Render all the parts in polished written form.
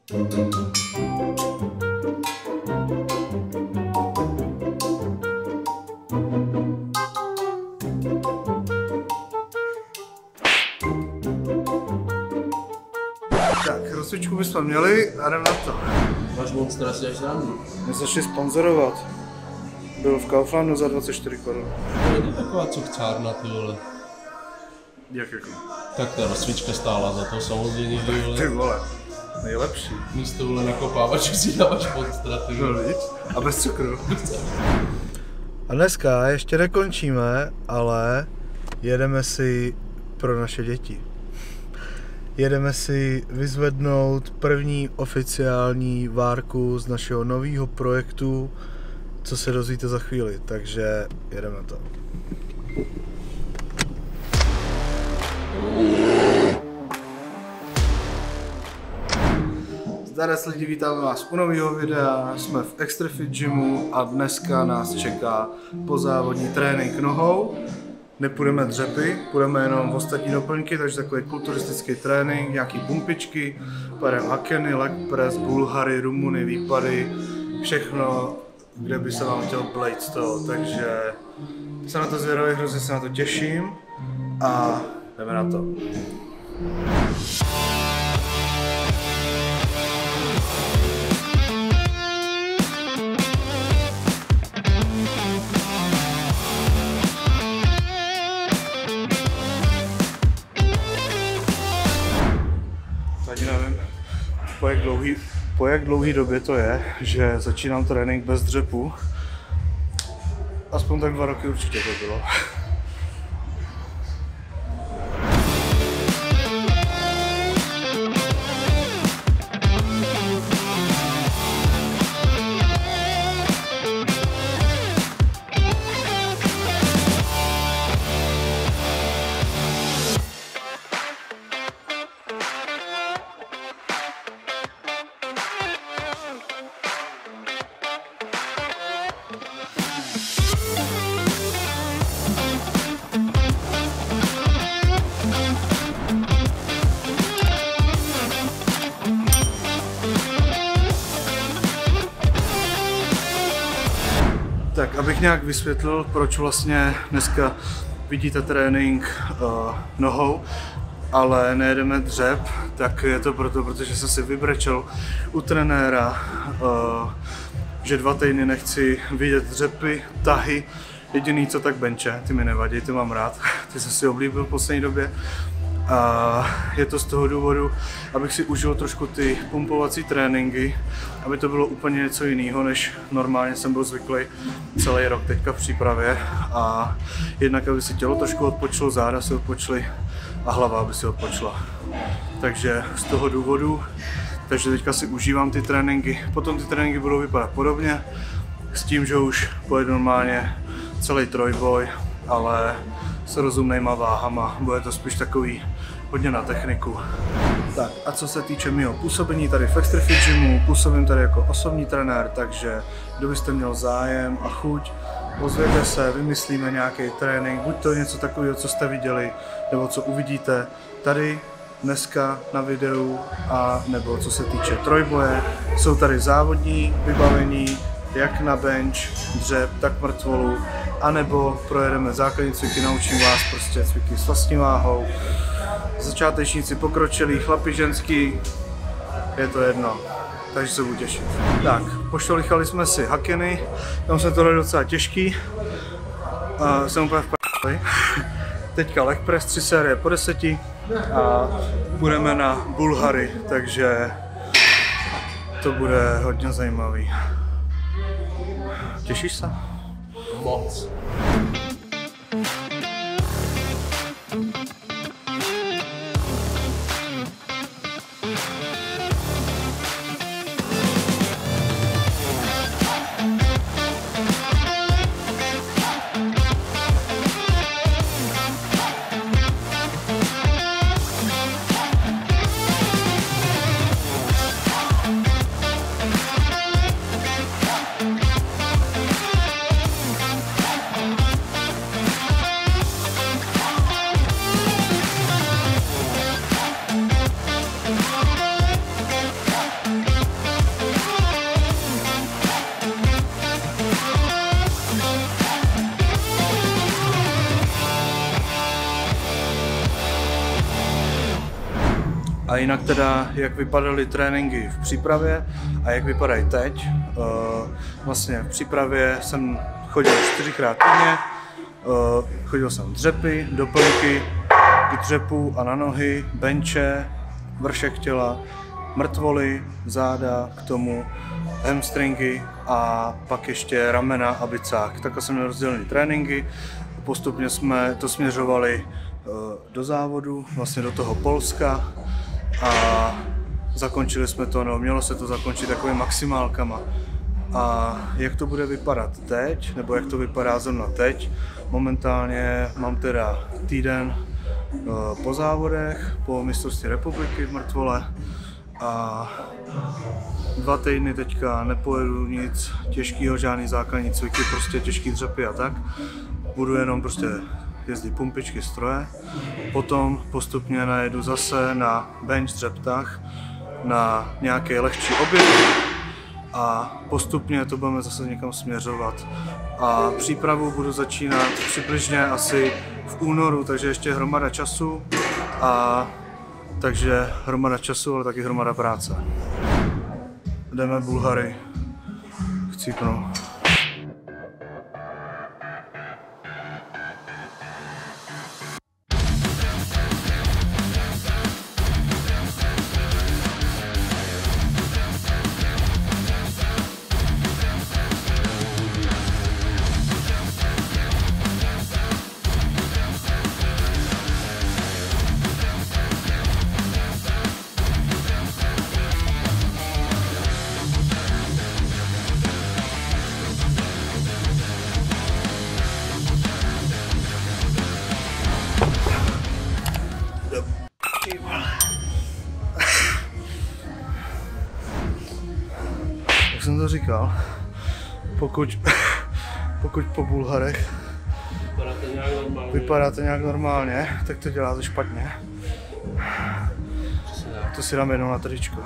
Tak, rozcvičku bychom měli a jdem na to. Máš Monster asi až srandu. Mě začali sponzorovat. Byl v Kauflandu za 24 korun. To není taková cochcárna, ty vole. Jak jako? Tak ta rozcvička stála za to samozřejmě, ty vole. Ty vole, nejlepší. Místo vole nakopávačů si dáváš Monstra, ty vole. A bez cukru. A dneska ještě nekončíme, ale jedeme si pro naše děti. Jedeme si vyzvednout první oficiální várku z našeho nového projektu, co se dozvíte za chvíli, takže jedeme to. Zdarec lidi, vítáme vás u nového videa, jsme v Extrafit Gymu a dneska nás čeká pozávodní trénink nohou. Nepůjdeme dřepy, půjdeme jenom v ostatní doplňky, takže takový kulturistický trénink, nějaký pumpičky, pojedeme hakeny, leg press, bulhary, rumuny, výpady, všechno, kde by se vám chtěl blejt z toho, takže jsem na to zvědavý, hrozně se na to těším a jdeme na to. Nevím, po jak dlouhý době to je, že začínám trénink bez dřepu. Aspoň tak 2 roky určitě to bylo. Tak, abych nějak vysvětlil, proč vlastně dneska vidíte trénink nohou, ale nejedeme dřep, tak je to proto, protože jsem si vybrečel u trenéra, že 2 týdny nechci vidět dřepy, tahy, jediný co tak benče, ty mi nevadí, ty mám rád, ty jsem si oblíbil v poslední době. A je to z toho důvodu, abych si užil trošku ty pumpovací tréninky, aby to bylo úplně něco jiného, než normálně jsem byl zvyklý celý rok teďka v přípravě. A jednak, aby si tělo trošku odpočilo, záda si odpočly a hlava, aby si odpočla. Takže z toho důvodu, takže teďka si užívám ty tréninky. Potom ty tréninky budou vypadat podobně, s tím, že už pojedu normálně celý trojboj, ale s rozumnýma váhama, bude to spíš takový hodně na techniku. Tak a co se týče mého působení tady v Extrafit Gymu, působím tady jako osobní trenér, takže kdo byste měl zájem a chuť, ozvěte se, vymyslíme nějaký trénink, buď to něco takového, co jste viděli, nebo co uvidíte tady dneska na videu, a nebo co se týče trojboje, jsou tady závodní vybavení, jak na bench, dřep, tak mrtvolu, anebo projedeme základní cviky, naučím vás prostě cviky s vlastní váhou, začátečníci, pokročilí, chlapi, ženský, je to jedno, takže se budu těšit. Tak, pošolichali jsme si hakeny, tam se to dali docela těžký, jsem úplně v p***li. Teďka leg press 3 série po 10 a půjdeme na bulhary, takže to bude hodně zajímavý. Těšíš se? Moc. A jinak teda, jak vypadaly tréninky v přípravě a jak vypadají teď. Vlastně v přípravě jsem chodil 4x týdně, chodil jsem dřepy, doplňky k dřepu a na nohy, benče, vršek těla, mrtvoly, záda, k tomu hamstringy a pak ještě ramena a bicák. Takhle jsem měl rozdělené tréninky. Postupně jsme to směřovali do závodu, vlastně do toho Polska a zakončili jsme to, no mělo se to zakončit takovými maximálkama. A jak to bude vypadat teď, nebo jak to vypadá zrovna teď, momentálně mám teda týden po závodech, po mistrovství republiky v mrtvole a 2 týdny teďka nepojedu nic těžkého, žádný základní cviky, prostě těžký dřepy a tak. Budu jenom prostě jezdit pumpičky, stroje. Potom postupně najedu zase na bench dřeptách, na nějaké lehčí objevy a postupně to budeme zase někam směřovat. A přípravu budu začínat přibližně asi v únoru, takže ještě hromada času. Takže hromada času, ale taky hromada práce. Jdeme Bulhary, chcípnu. Jak jsem to říkal, pokud po Bulharech vypadáte nějak normálně, tak to děláte špatně. To si dám jednou na tričko.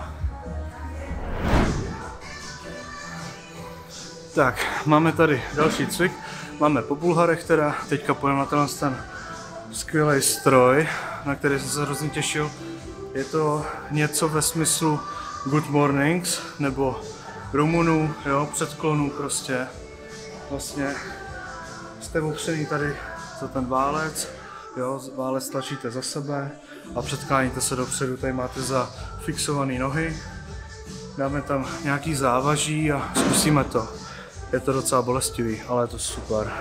Tak, máme tady další cvik. Máme po Bulharech teda, teďka půjdeme na ten skvělý stroj, na který jsem se hrozně těšil. Je to něco ve smyslu Good Mornings, nebo Rumunů, jo, předklonů prostě. Vlastně jste opřený tady za ten válec, jo, válec tlačíte za sebe a předkláníte se dopředu, tady máte zafixované nohy. Dáme tam nějaký závaží a zkusíme to. Je to docela bolestivý, ale je to super.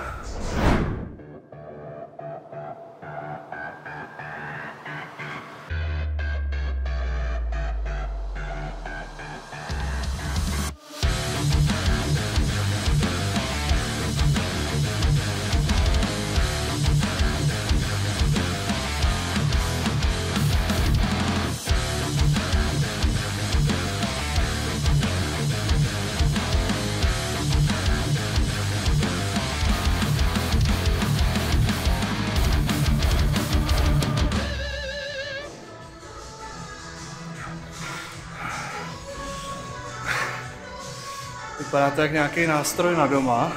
Vypadá to jak nějaký nástroj na doma,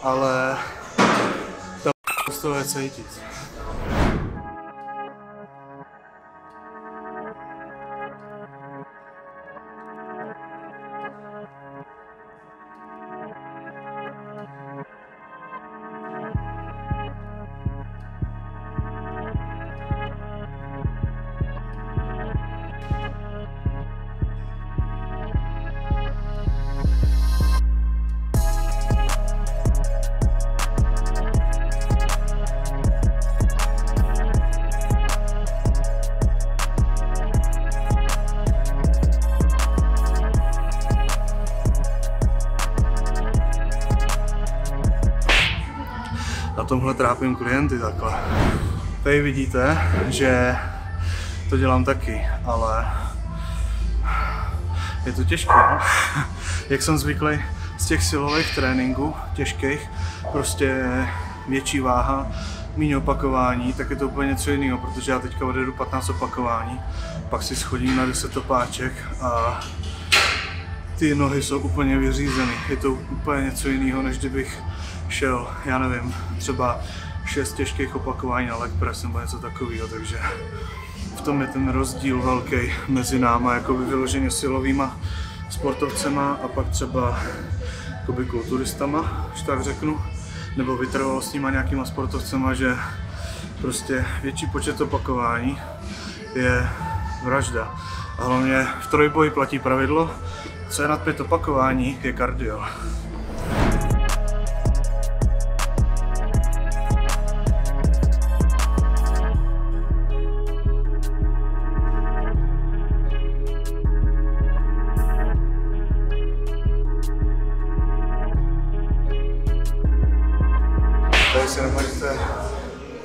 ale to je cítit. Na tomhle trápím klienty takhle. Tady vidíte, že to dělám taky, ale je to těžké, no? Jak jsem zvyklý z těch silových tréninků, těžkých, prostě větší váha, méně opakování, tak je to úplně něco jiného, protože já teďka odjedu 15 opakování, pak si schodím na 10 opáček a ty nohy jsou úplně vyřízeny. Je to úplně něco jiného, než kdybych šel, já nevím, třeba 6 těžkých opakování na leg press nebo něco takového, takže v tom je ten rozdíl velký mezi náma, jakoby vyloženě silovýma sportovcema a pak třeba jakoby kulturistama, že tak řeknu, nebo vytrvalostníma nějakýma sportovcema, že prostě větší počet opakování je vražda. A hlavně v trojboji platí pravidlo, co je nad 5 opakování, je kardio. Tady si napadíte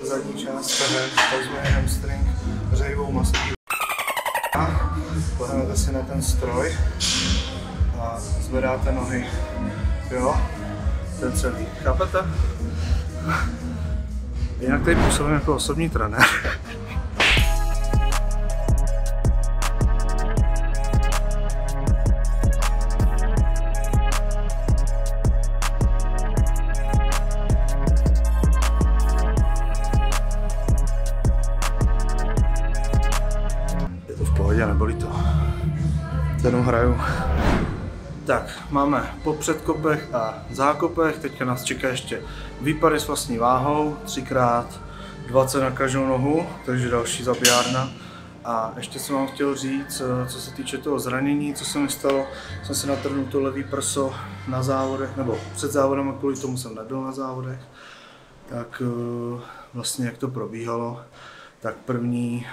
zadní část tehle, takzvaný hamstring, řejvou masku. Pohnete si na ten stroj a zvedáte nohy, jo, ten celý, chápete? Jinak tady působím jako osobní trenér. Nebolí to. Jenom hraju. Tak, máme po předkopech a zákopech, teďka nás čeká ještě výpady s vlastní váhou, 3x20 na každou nohu, takže další zabijárna. A ještě jsem vám chtěl říct, co se týče toho zranění, co se mi stalo, jsem si natrhnul to levý prso na závodech, nebo před závodem, kvůli tomu jsem nebyl na závodech. Tak vlastně jak to probíhalo. Tak první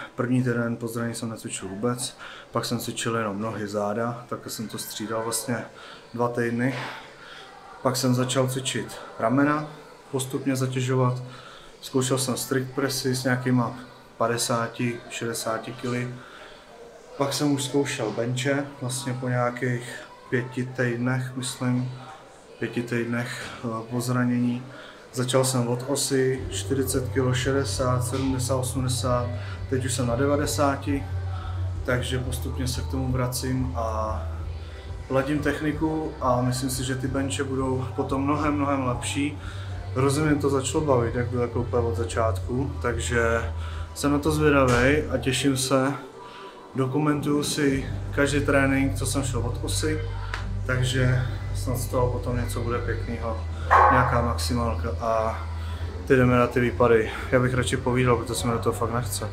týden po zranění jsem necvičil vůbec, pak jsem cvičil jenom nohy, záda, tak jsem to střídal vlastně 2 týdny. Pak jsem začal cvičit ramena, postupně zatěžovat. Zkoušel jsem strict pressy s nějakýma 50-60 kg. Pak jsem už zkoušel benche, vlastně po nějakých 5 týdnech, myslím, 5 týdnech po zranění. Začal jsem od osy, 40 kg, 60, 70, 80, teď už jsem na 90, takže postupně se k tomu vracím a ladím techniku a myslím si, že ty benche budou potom mnohem lepší. Hrozně mě to začalo bavit, jak bylo jako úplně od začátku, takže jsem na to zvědavý a těším se. Dokumentuju si každý trénink, co jsem šel od osy, takže snad z toho potom něco bude pěkného, nějaká maximálka a ty jdeme na ty výpady. Já bych radši povídal, protože se mi do toho fakt nechce.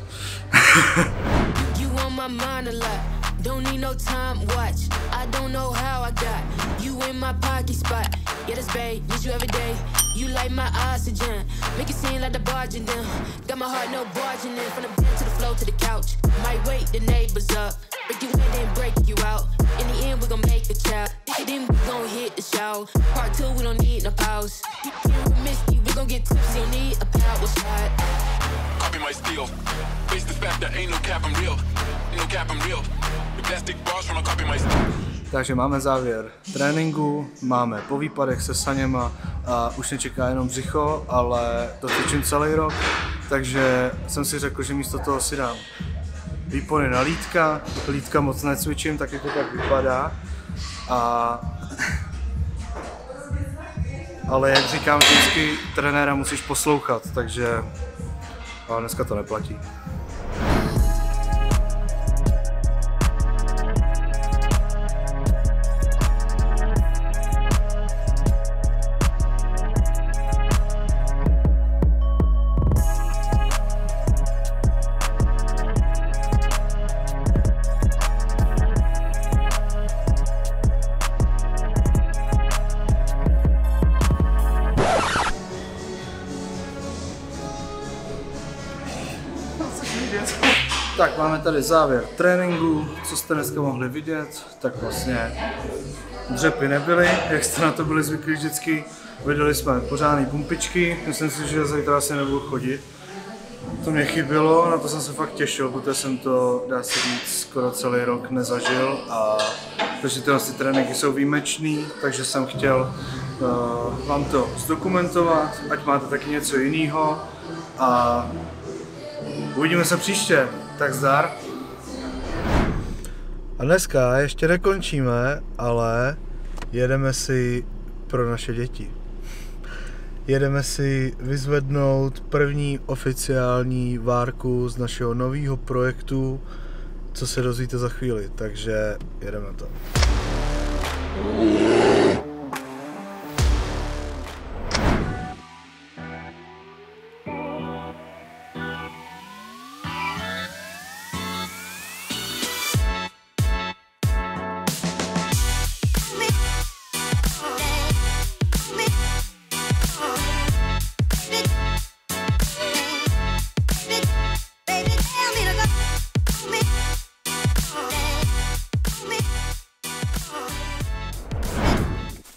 Don't need no time watch. I don't know how I got you in my pocket spot. Yeah, that's babe, need you every day. You like my oxygen, make it seem like the barging down. Got my heart no barging in, from the bed to the floor to the couch. Might wake the neighbors up, break you in then break you out. In the end we gon' make a child. Then we gon' hit the show. Part 2 we don't need no pause. You with Misty, we gon' get tipsy, need a power shot. Copy my steel. Face the fact that ain't no cap, I'm real. No cap, I'm real. The plastic bars from a copy my steel. Takže máme závěr tréninku, máme po výpadech se saněma a už mě čeká jenom břicho, ale to cvičím celý rok, takže jsem si řekl, že místo toho si dám výpony na lítka. Lítka moc necvičím, tak jako tak vypadá. Ale jak říkám vždycky, trenéra musíš poslouchat, takže ale dneska to neplatí. Tak máme tady závěr tréninku, co jste dneska mohli vidět, tak vlastně dřepy nebyly, jak jste na to byli zvyklí vždycky, viděli jsme pořádný pumpičky, myslím si, že zítra asi nebudu chodit. To mě chybělo, na to jsem se fakt těšil, protože jsem to, dá se říct, skoro celý rok nezažil a takže tyhle tréninky jsou výjimečný, takže jsem chtěl vám to zdokumentovat, ať máte taky něco jiného a uvidíme se příště, tak zdar. A dneska ještě nekončíme, ale jedeme si pro naše děti. jedeme si vyzvednout první oficiální várku z našeho nového projektu, co se dozvíte za chvíli, takže jedeme to.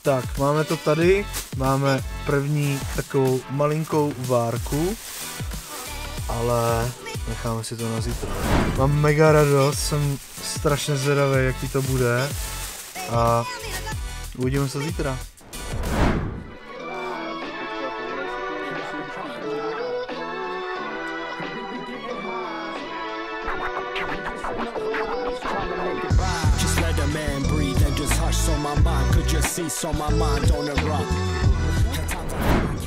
Tak, máme to tady, máme první takovou malinkou várku, ale necháme si to na zítra. Mám mega radost, jsem strašně zvědavý, jaký to bude a uvidíme se zítra.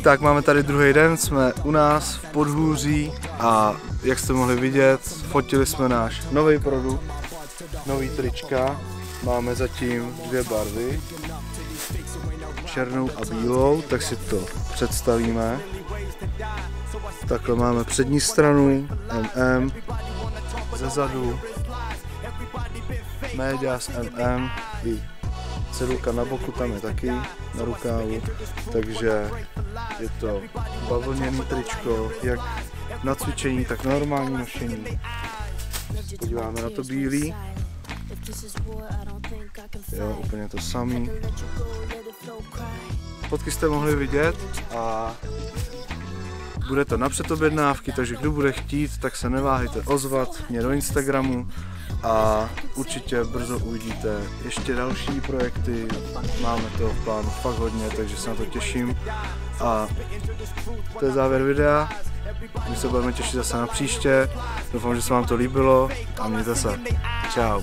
Tak máme tady druhý den, jsme u nás v Podhůří a jak jste mohli vidět, fotili jsme náš nový produkt, nový trička. Máme zatím dvě barvy, černou a bílou, tak si to představíme. Takhle máme přední stranu, zezadu, Medias MM i cedulka na boku tam je taky, na rukávu, takže je to bavlněný tričko, jak na cvičení, tak na normální nošení. Podíváme na to bílý. Jo, úplně to samý. Fotky jste mohli vidět a bude to na předobjednávky, takže kdo bude chtít, tak se neváhejte ozvat mě do Instagramu a určitě brzo uvidíte ještě další projekty. Máme to v plánu fakt hodně, takže se na to těším. A to je závěr videa. My se budeme těšit zase na příště. Doufám, že se vám to líbilo a mějte se. Čau.